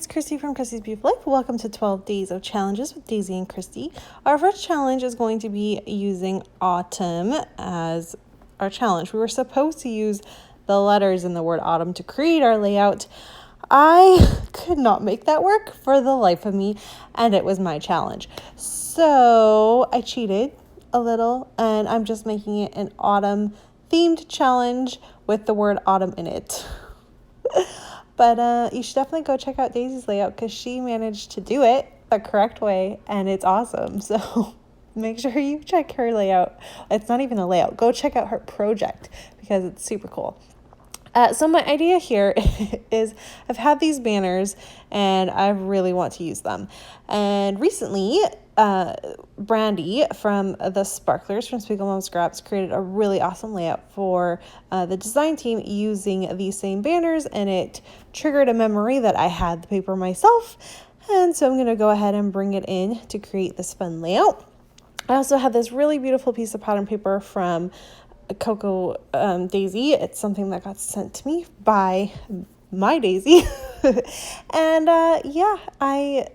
it's Christy from Christy's Beautiful Life. Welcome to 12 Days of Challenges with Daisy and Christy. Our first challenge is going to be using autumn as our challenge. We were supposed to use the letters in the word autumn to create our layout. I could not make that work for the life of me, and it was my challenge. So I cheated a little, and I'm just making it an autumn themed challenge with the word autumn in it. But you should definitely go check out Daisy's layout because she managed to do it the correct way and it's awesome. So make sure you check her layout. It's not even a layout. Go check out her project because it's super cool. So my idea here is I've had these banners and I really want to use them. And recently, Brandy from the Sparklers from Spiegel Mom Scraps created a really awesome layout for the design team using these same banners, and it triggered a memory that I had the paper myself. And so I'm going to go ahead and bring it in to create this fun layout. I also have this really beautiful piece of pattern paper from Coco Daisy. It's something that got sent to me by my Daisy. And yeah, I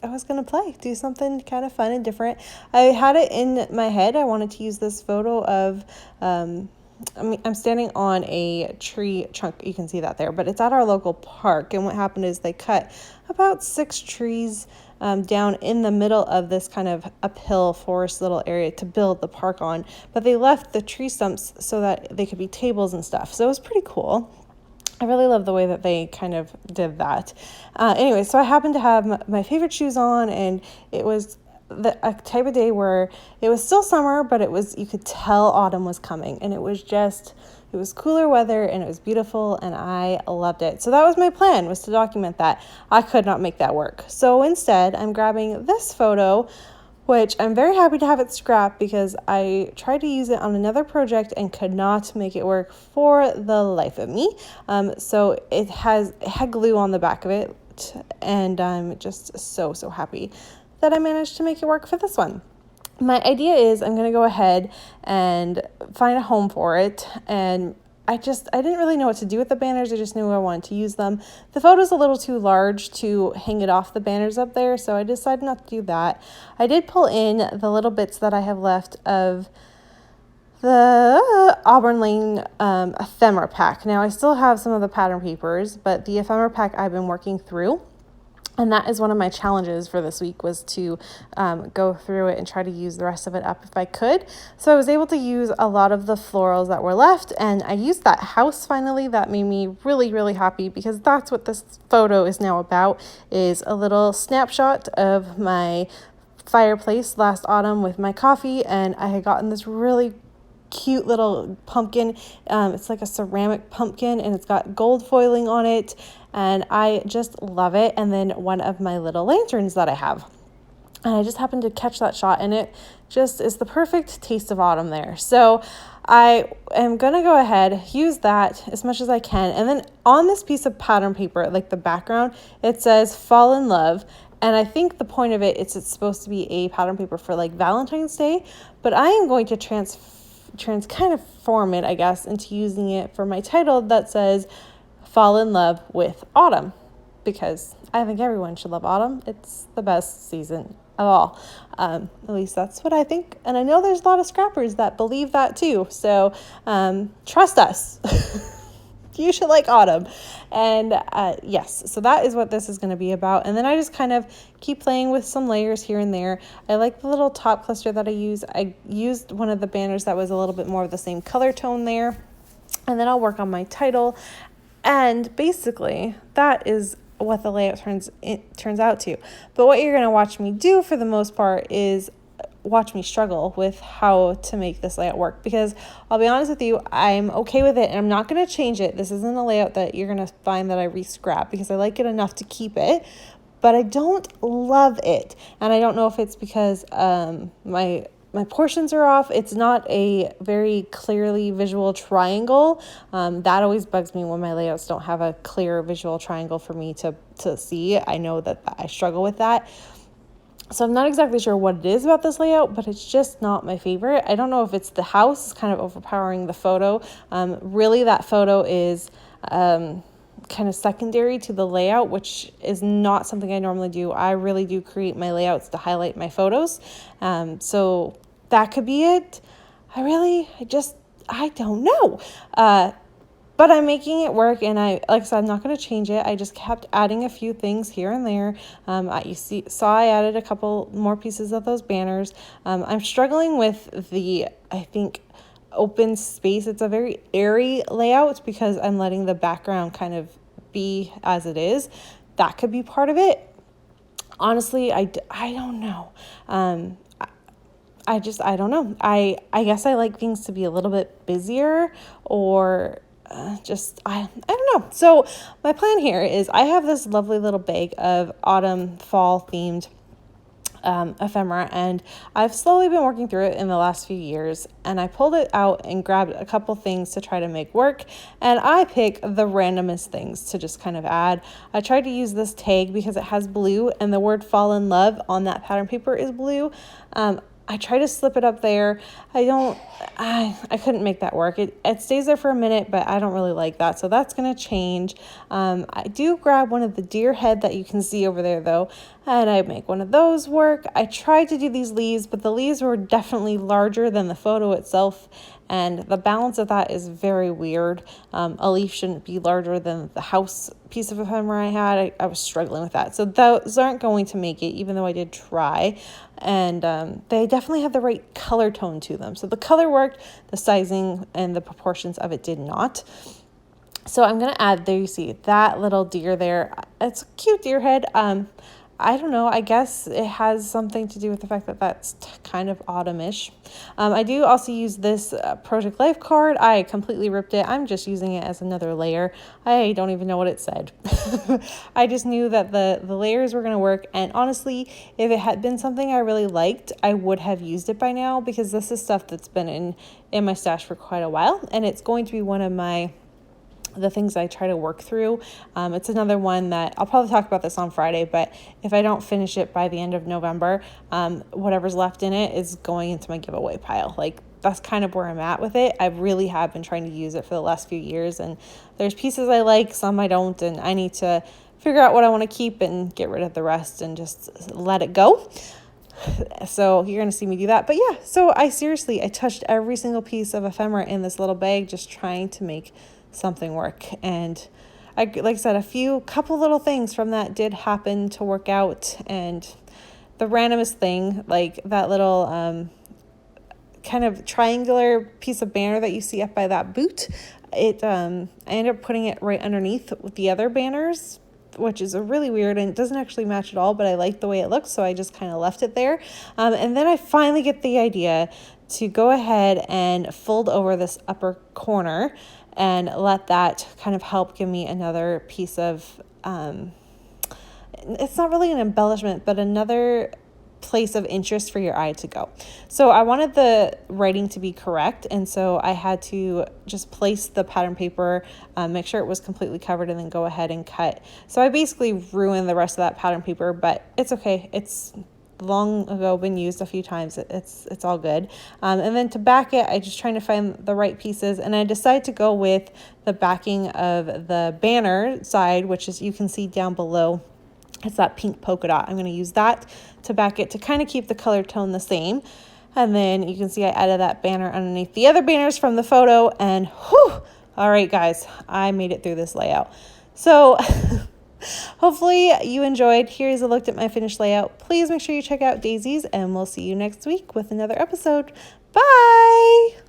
was gonna do something kind of fun and different. I had it in my head. I wanted to use this photo of I'm standing on a tree trunk. You can see that there, but it's at our local park. And what happened is they cut about 6 trees down in the middle of this kind of uphill forest little area to build the park on. But they left the tree stumps so that they could be tables and stuff. So it was pretty cool. I really love the way that they kind of did that. Anyway, so I happened to have my favorite shoes on, and it was a type of day where it was still summer, but you could tell autumn was coming, and it was cooler weather and it was beautiful and I loved it. So that was my plan, was to document that. I could not make that work. So instead, I'm grabbing this photo, which I'm very happy to have it scrapped because I tried to use it on another project and could not make it work for the life of me. So it had glue on the back of it, and I'm just so happy that I managed to make it work for this one. My idea is I'm going to go ahead and find a home for it, and I didn't really know what to do with the banners. I just knew I wanted to use them. The photo's a little too large to hang it off the banners up there, so I decided not to do that. I did pull in the little bits that I have left of the Auburn Lane ephemera pack. Now, I still have some of the pattern papers, but the ephemera pack I've been working through. And that is one of my challenges for this week, was to go through it and try to use the rest of it up if I could. So I was able to use a lot of the florals that were left, and I used that house finally. That made me really happy because that's what this photo is now about, is a little snapshot of my fireplace last autumn with my coffee, and I had gotten this really cute little pumpkin. It's like a ceramic pumpkin and it's got gold foiling on it, and I just love it. And then one of my little lanterns that I have, and I just happened to catch that shot, and it just is the perfect taste of autumn there. So I am gonna go ahead, use that as much as I can, and then on this piece of pattern paper, like the background, it says fall in love. And I think the point of it's supposed to be a pattern paper for like Valentine's Day, but I am going to kind of form it, I guess, into using it for my title that says fall in love with autumn, because I think everyone should love autumn. It's the best season of all. At least that's what I think. And I know there's a lot of scrappers that believe that too. So trust us. You should like autumn. And yes, so that is what this is going to be about. And then I just kind of keep playing with some layers here and there. I like the little top cluster that I use. I used one of the banners that was a little bit more of the same color tone there. And then I'll work on my title. And basically, that is what the layout turns out to. But what you're going to watch me do for the most part is watch me struggle with how to make this layout work, because I'll be honest with you, I'm okay with it and I'm not going to change it. This isn't a layout that you're going to find that I re-scrap, because I like it enough to keep it, but I don't love it. And I don't know if it's because my portions are off. It's not a very clearly visual triangle. That always bugs me when my layouts don't have a clear visual triangle for me to see. I know that I struggle with that. So I'm not exactly sure what it is about this layout, but it's just not my favorite. I don't know if it's the house is kind of overpowering the photo. Really, that photo is kind of secondary to the layout, which is not something I normally do. I really do create my layouts to highlight my photos. So that could be it. I don't know. But I'm making it work, and like I said, I'm not going to change it. I just kept adding a few things here and there. I added a couple more pieces of those banners. I'm struggling with I think, open space. It's a very airy layout because I'm letting the background kind of be as it is. That could be part of it. Honestly, I don't know. I don't know. I guess I like things to be a little bit busier, or I don't know. So my plan here is I have this lovely little bag of autumn fall themed ephemera, and I've slowly been working through it in the last few years, and I pulled it out and grabbed a couple things to try to make work, and I pick the randomest things to just kind of add. I tried to use this tag because it has blue and the word fall in love on that pattern paper is blue. I try to slip it up there. I couldn't make that work. It stays there for a minute, but I don't really like that. So that's going to change. I do grab one of the deer head that you can see over there though, and I make one of those work. I tried to do these leaves, but the leaves were definitely larger than the photo itself, and the balance of that is very weird. A leaf shouldn't be larger than the house piece of ephemera I had. I was struggling with that. So those aren't going to make it, even though I did try. And they definitely have the right color tone to them. So the color worked, the sizing and the proportions of it did not. So I'm going to add, there you see that little deer there. It's a cute deer head. I don't know. I guess it has something to do with the fact that that's kind of autumnish. I do also use this Project Life card. I completely ripped it. I'm just using it as another layer. I don't even know what it said. I just knew that the layers were going to work. And honestly, if it had been something I really liked, I would have used it by now, because this is stuff that's been in my stash for quite a while. And it's going to be one of the things I try to work through. It's another one that I'll probably talk about this on Friday, but if I don't finish it by the end of November, whatever's left in it is going into my giveaway pile. Like, that's kind of where I'm at with it. I really have been trying to use it for the last few years, and there's pieces I like, some I don't, and I need to figure out what I want to keep and get rid of the rest and just let it go. So you're going to see me do that. But yeah, so I touched every single piece of ephemera in this little bag, just trying to make something work. And like I said, couple little things from that did happen to work out. And the randomest thing, like that little kind of triangular piece of banner that you see up by that boot, I ended up putting it right underneath with the other banners, which is really weird, and it doesn't actually match at all, but I like the way it looks, so I just kind of left it there. And then I finally get the idea to go ahead and fold over this upper corner and let that kind of help give me another piece of, it's not really an embellishment, but another place of interest for your eye to go. So I wanted the writing to be correct, and so I had to just place the pattern paper, make sure it was completely covered, and then go ahead and cut. So I basically ruined the rest of that pattern paper, but it's okay. It's long ago been used a few times. It's all good. And then to back it, I just trying to find the right pieces, and I decided to go with the backing of the banner side, which is, you can see down below, it's that pink polka dot. I'm going to use that to back it to kind of keep the color tone the same. And then you can see I added that banner underneath the other banners from the photo, and whew, all right guys, I made it through this layout. So hopefully you enjoyed. Here's a look at my finished layout. Please make sure you check out Daisy's, and we'll see you next week with another episode. Bye!